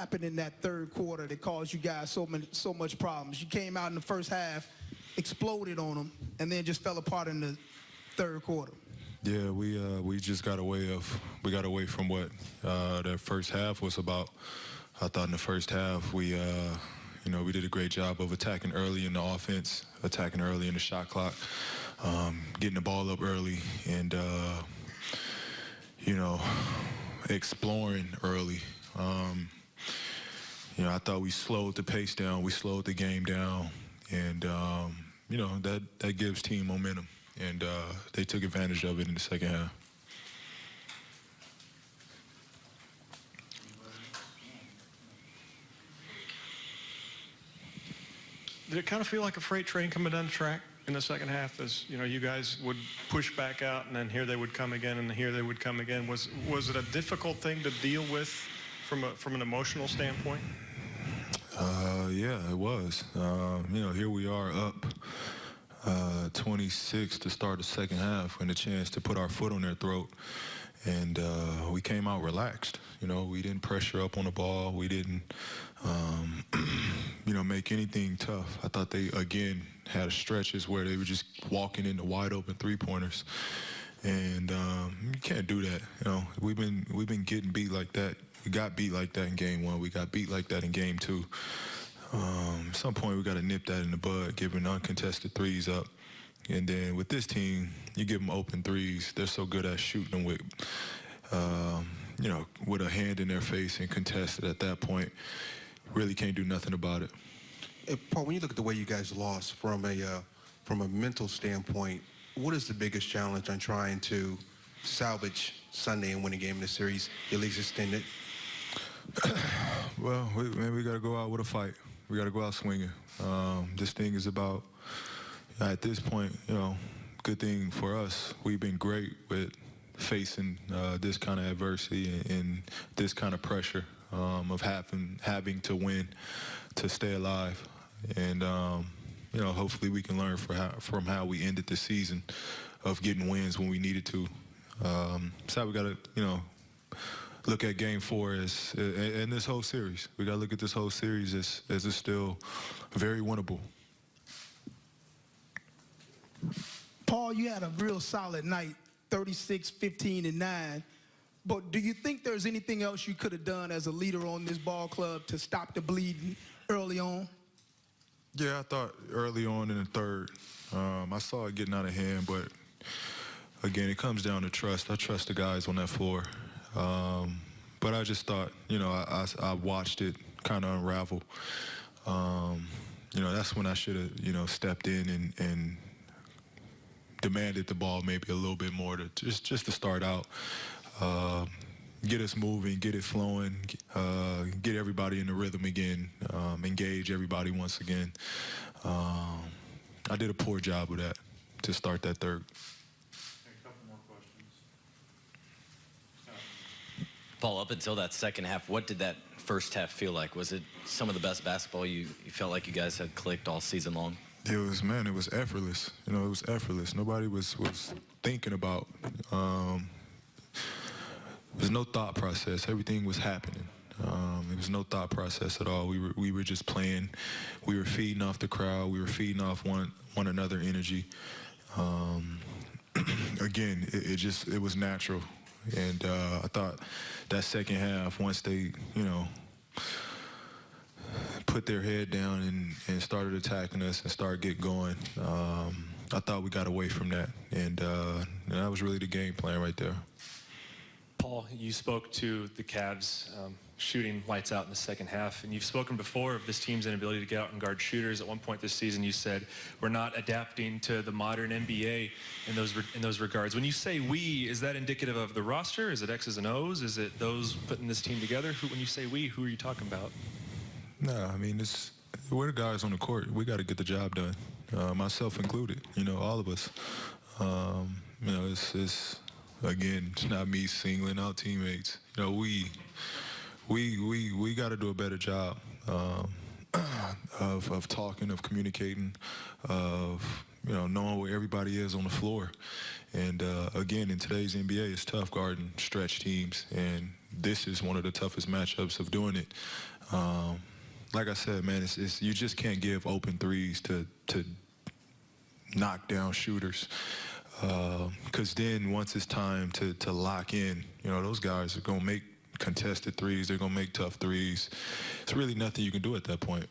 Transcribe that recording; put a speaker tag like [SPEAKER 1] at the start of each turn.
[SPEAKER 1] happened in that third quarter that caused you guys so much problems? You came out in the first half, exploded on them, and then just fell apart in the third quarter.
[SPEAKER 2] Yeah, we just got away from what that first half was about. I thought in the first half we did a great job of attacking early in the offense, attacking early in the shot clock, getting the ball up early, and exploring early. I thought we slowed the pace down, we slowed the game down, and that gives team momentum, and they took advantage of it in the second half.
[SPEAKER 3] Did it kind of feel like a freight train coming down the track in the second half as, you guys would push back out and then here they would come again and here they would come again? Was it a difficult thing to deal with from an emotional standpoint?
[SPEAKER 2] Yeah, it was. Here we are up 26 to start the second half and a chance to put our foot on their throat. And we came out relaxed. We didn't pressure up on the ball. We didn't, make anything tough. I thought they, again, had stretches where they were just walking into wide open three-pointers. And you can't do that. We've been getting beat like that. We got beat like that in game one. We got beat like that in game two. At some point, we got to nip that in the bud, giving uncontested threes up. And then with this team, you give them open threes. They're so good at shooting them with, with a hand in their face and contested at that point. Really can't do nothing about it.
[SPEAKER 4] Paul, when you look at the way you guys lost from a mental standpoint, what is the biggest challenge on trying to salvage Sunday and win a game in the series, at least extend it?
[SPEAKER 2] Well, we got to go out with a fight. We got to go out swinging. This thing is about, at this point, good thing for us. We've been great with facing this kind of adversity and this kind of pressure of having to win to stay alive. And, hopefully we can learn from how we ended the season of getting wins when we needed to. So we got to, look at Game 4 and this whole series. We got to look at this whole series as it's still very winnable.
[SPEAKER 1] Paul, you had a real solid night, 36, 15, and 9. But do you think there's anything else you could have done as a leader on this ball club to stop the bleeding early on?
[SPEAKER 2] Yeah, I thought early on in the third, I saw it getting out of hand, but again, it comes down to trust. I trust the guys on that floor. But I just thought, I watched it kind of unravel. That's when I should have, stepped in and demanded the ball maybe a little bit more to just to start out, get us moving, get it flowing, get everybody in the rhythm again, engage everybody once again. I did a poor job of that to start that third.
[SPEAKER 5] Paul, up until that second half, what did that first half feel like? Was it some of the best basketball you felt like you guys had clicked all season long?
[SPEAKER 2] It was effortless. It was effortless. Nobody was thinking about. There's no thought process. Everything was happening. There was no thought process at all. We were just playing. We were feeding off the crowd. We were feeding off one another energy. Again, it was natural. And I thought that second half, once they, put their head down and started attacking us and started getting going, I thought we got away from that. And that was really the game plan right there.
[SPEAKER 6] Paul, you spoke to the Cavs shooting lights out in the second half, and you've spoken before of this team's inability to get out and guard shooters. At one point this season, you said we're not adapting to the modern NBA in those regards. When you say we, is that indicative of the roster? Is it X's and O's? Is it those putting this team together? When you say we, who are you talking about?
[SPEAKER 2] No, I mean, we're the guys on the court. We got to get the job done, myself included. All of us. Again, it's not me singling out teammates. We got to do a better job of talking, of communicating, of knowing where everybody is on the floor. And again, in today's NBA, it's tough guarding stretch teams, and this is one of the toughest matchups of doing it. Like I said, man, it's you just can't give open threes to knock down shooters. Because then once it's time to lock in, you know, those guys are going to make contested threes. They're going to make tough threes. It's really nothing you can do at that point.